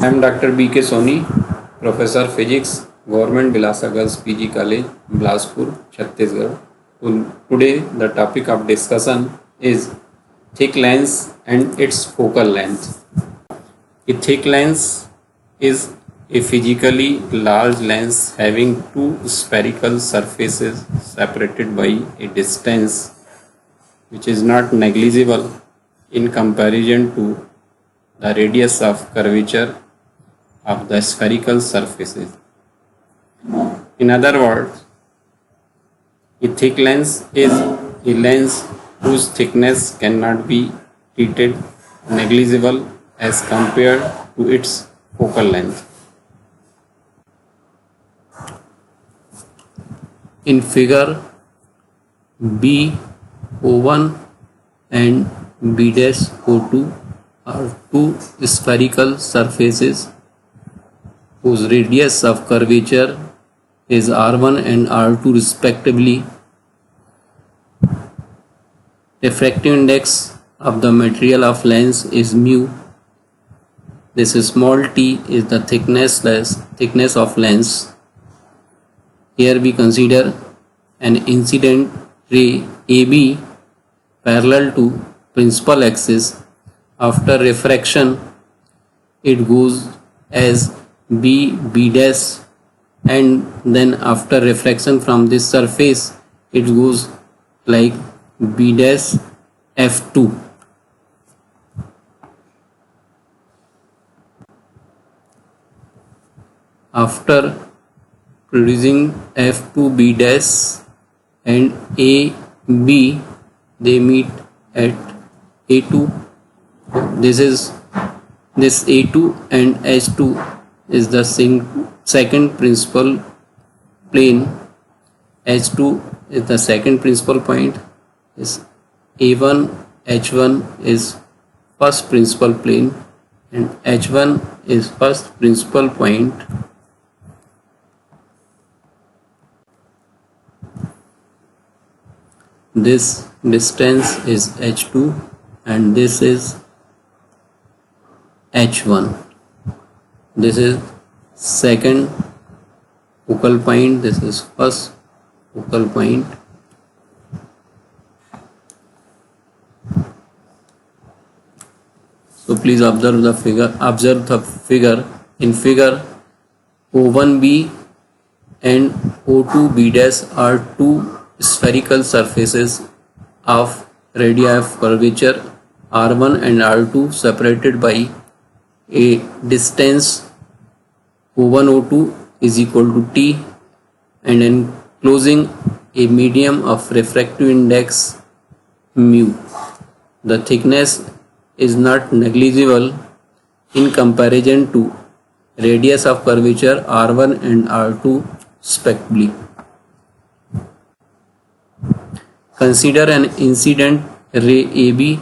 I am Dr. B.K. Soni, Professor Physics, Government Bilasa Girls PG College, Bilaspur, Chhattisgarh. Today, the topic of discussion is thick lens and its focal length. A thick lens is a physically large lens having two spherical surfaces separated by a distance which is not negligible in comparison to the radius of curvature of the spherical surfaces. In other words, a thick lens is a lens whose thickness cannot be treated negligible as compared to its focal length. In figure B O1 and B dash O2 are two spherical surfaces whose radius of curvature is R1 and R2 respectively. Refractive index of the material of lens is mu. This small t is the thickness of lens. Here we consider an incident ray AB parallel to principal axis. After refraction, it goes as B dash, and then after refraction from this surface, it goes like B dash F2. After producing F2 B dash and AB, they meet at A2. This A2 and H2 is the second principal plane. H2 is the second principal point. Is A1 H1 is first principal plane and H1 is first principal point. This distance is H2 and this is H1. This is second focal point, this is first focal point. So please observe the figure. In figure, O1B and O2B dash are two spherical surfaces of radii of curvature R1 and R2 separated by a distance O1 O2 is equal to t and enclosing a medium of refractive index mu. The thickness is not negligible in comparison to radius of curvature R1 and R2 respectively. Consider an incident ray AB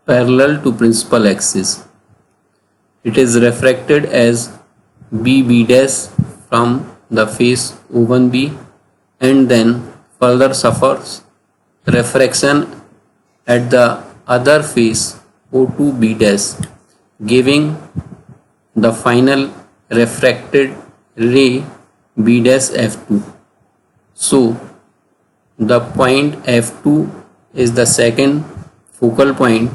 parallel to principal axis. It is refracted as B dash from the face O1B and then further suffers refraction at the other face O2B dash, giving the final refracted ray B dash F2. So the point F2 is the second focal point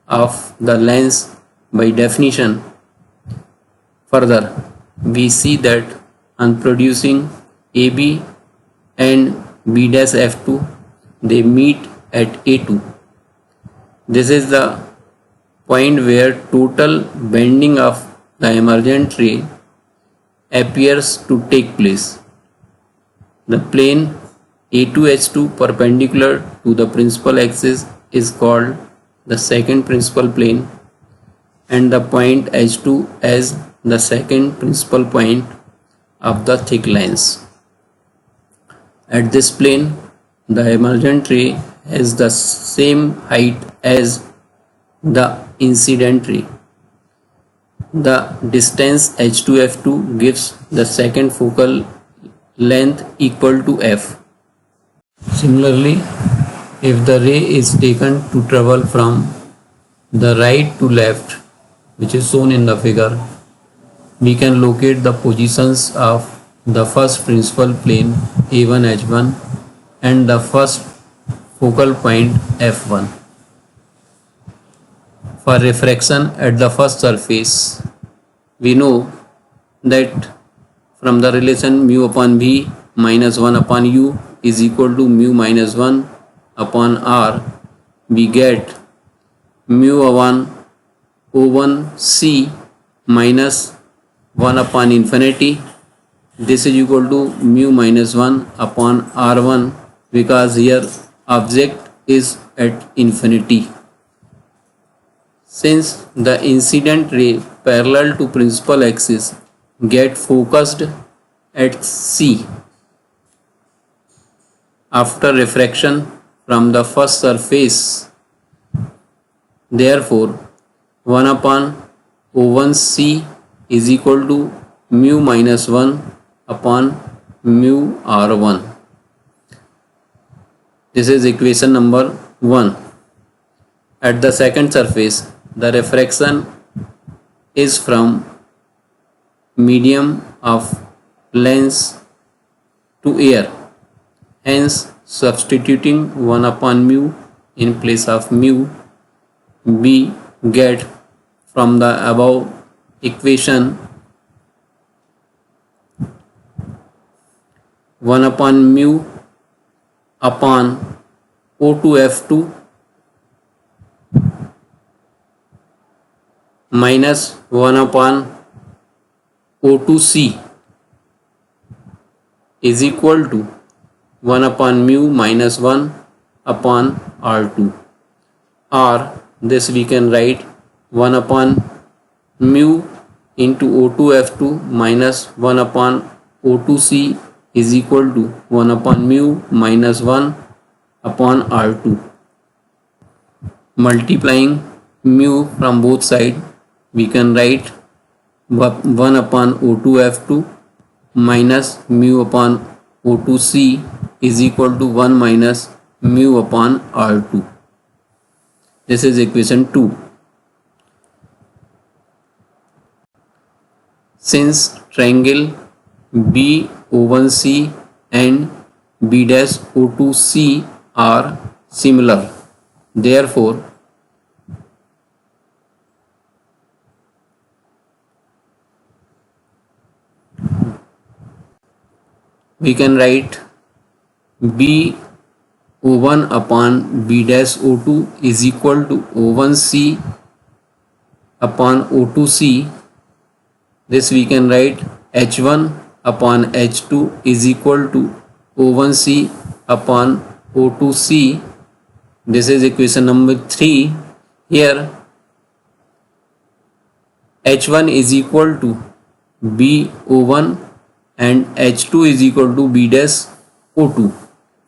of the lens by definition. Further, we see that on producing AB and B dash F2, they meet at A2. This is the point where total bending of the emergent ray appears to take place. The plane A2H2 perpendicular to the principal axis is called the second principal plane and the point H2 as the second principal point of the thick lens. At this plane, the emergent ray has the same height as the incident ray. The distance H2F2 gives the second focal length equal to F. Similarly, if the ray is taken to travel from the right to left, which is shown in the figure, we can locate the positions of the first principal plane A1 H1 and the first focal point F1. For refraction at the first surface, we know that from the relation mu upon V minus 1 upon U is equal to mu minus 1 upon R, we get mu upon O1 C minus 1 upon infinity. This is equal to mu minus 1 upon R1 because here object is at infinity. Since the incident ray parallel to principal axis get focused at C after refraction from the first surface, therefore 1 upon O1C is equal to mu minus 1 upon mu R1. This is equation number 1. At the second surface, the refraction is from medium of lens to air. Hence, substituting 1 upon mu in place of mu, we get from the above equation 1 upon mu upon O2F2 minus 1 upon O2C is equal to 1 upon mu minus 1 upon R2, or this we can write 1 upon mu into O2F2 minus 1 upon O2C is equal to 1 upon mu minus 1 upon R2. Multiplying mu from both sides, we can write 1 upon O2F2 minus mu upon O2C is equal to 1 minus mu upon R2. This is equation 2. Since triangle BO1C and B'O2C are similar, therefore we can write BO1 upon B'O2 is equal to O1C upon O2C. This we can write H1 upon H2 is equal to O1C upon O2C. This is equation number 3. Here H1 is equal to BO1 and H2 is equal to B'O2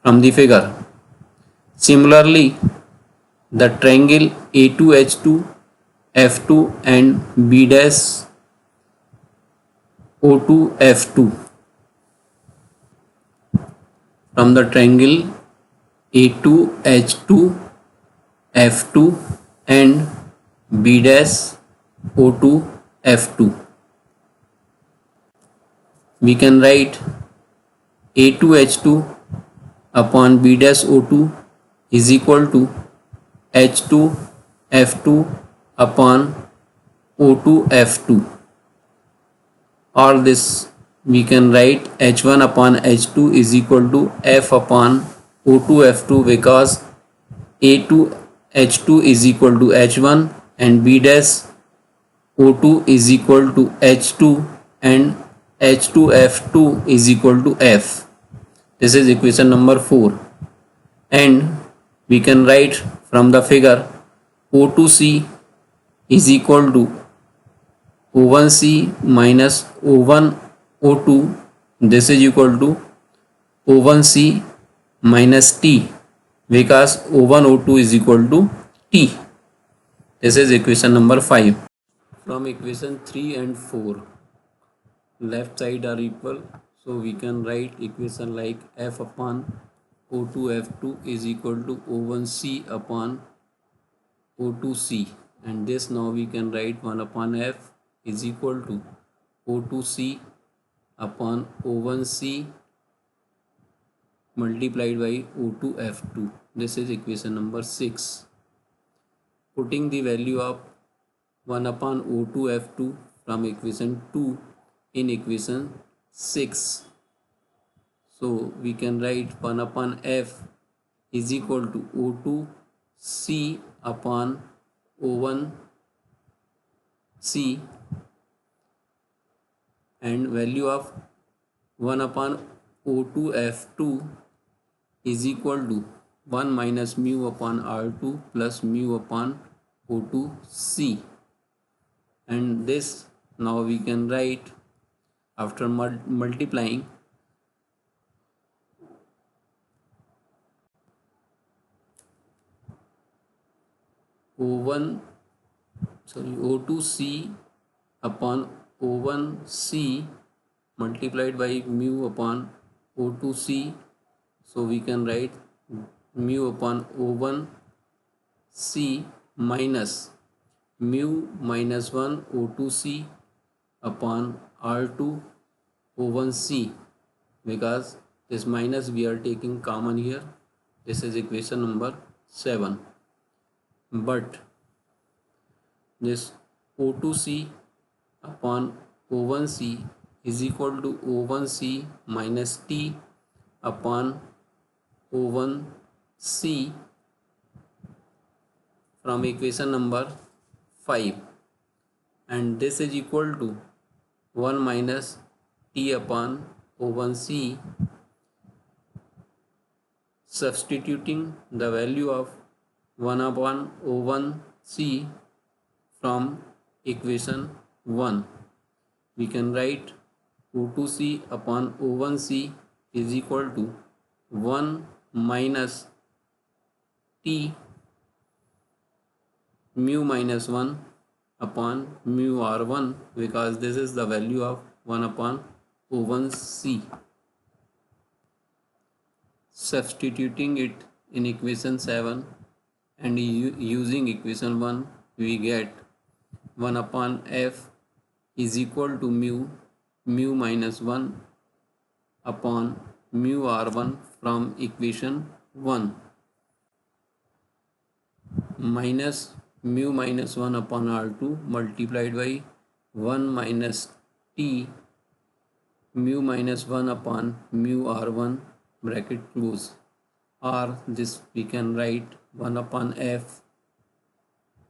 from the figure. Similarly, the triangle A2H2, F2 and B'O2F2. From the triangle A2H2, F2 and B'O2F2, we can write A2H2 upon B'O2 is equal to H2F2 upon O2F2. All this we can write H1 upon H2 is equal to F upon O2F2 because A2H2 is equal to H1 and B'O2 is equal to H2 and H2F2 is equal to F. This is equation number 4. And we can write from the figure O2C is equal to O1C minus O1O2. This is equal to O1C minus T because O1O2 is equal to T. This is equation number 5. From equation 3 and 4, left side are equal, so we can write equation like F upon O2F2 is equal to O1C upon O2C, and this now we can write 1 upon F is equal to O2C upon O1C multiplied by O2F2. This is equation number 6. Putting the value of 1 upon O2F2 from equation 2 in equation 6. So we can write 1 upon F is equal to O2C upon O1C, and value of 1 upon O2F2 is equal to 1 minus mu upon R2 plus mu upon O2C. And this now we can write after multiplying O2C upon O1C multiplied by mu upon O2C. So we can write mu upon O1C minus mu minus 1 O2C upon R2 O1C, because this minus we are taking common here. This is equation number 7. But this O2C upon O1C is equal to O1C minus T upon O1C from equation number 5, and this is equal to 1 minus T upon O1C. Substituting the value of 1 upon O1C from equation 1, we can write O2C upon O1C is equal to 1 minus T mu minus 1 upon mu R1, because this is the value of 1 upon O1C. Substituting it in equation 7 and using equation 1, we get 1 upon F is equal to mu minus 1 upon mu R1 from equation 1 minus mu minus 1 upon R2 multiplied by 1 minus T mu minus 1 upon mu R1 bracket close, or this we can write 1 upon F.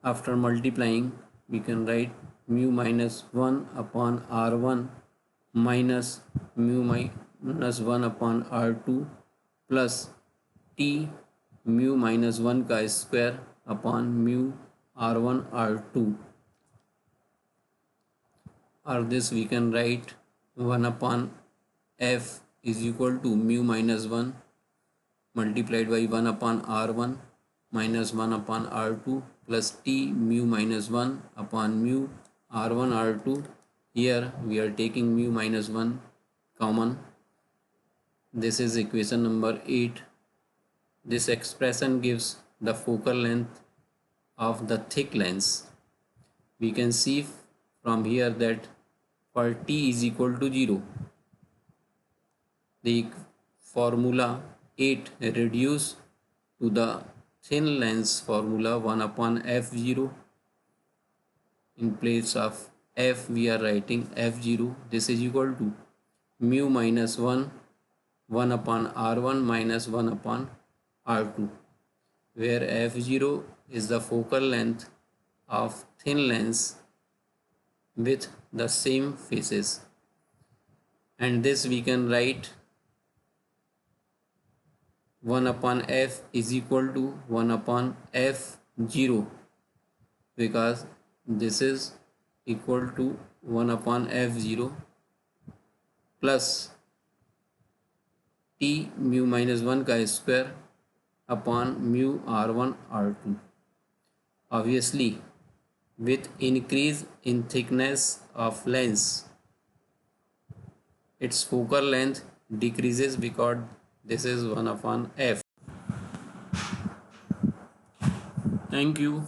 After multiplying we can write mu minus 1 upon R1 minus mu minus 1 upon R2 plus T mu minus 1 का square upon mu R1 R2, or this we can write 1 upon F is equal to mu minus 1 multiplied by 1 upon R1 minus 1 upon R2 plus T mu minus 1 upon mu R1 R2. Here we are taking mu minus 1 common. This is equation number 8. This expression gives the focal length of the thick lens. We can see from here that for T is equal to 0, the formula 8 reduced to the thin lens formula 1 upon F0. In place of F we are writing F0. This is equal to mu minus 1 upon R1 minus 1 upon R2, where F0 is the focal length of thin lens with the same faces, and this we can write 1 upon F is equal to 1 upon F0, because this is equal to 1 upon F0 plus T mu minus 1 का square upon mu R1 R2. Obviously, with increase in thickness of lens, its focal length decreases because this is 1 upon F. Thank you.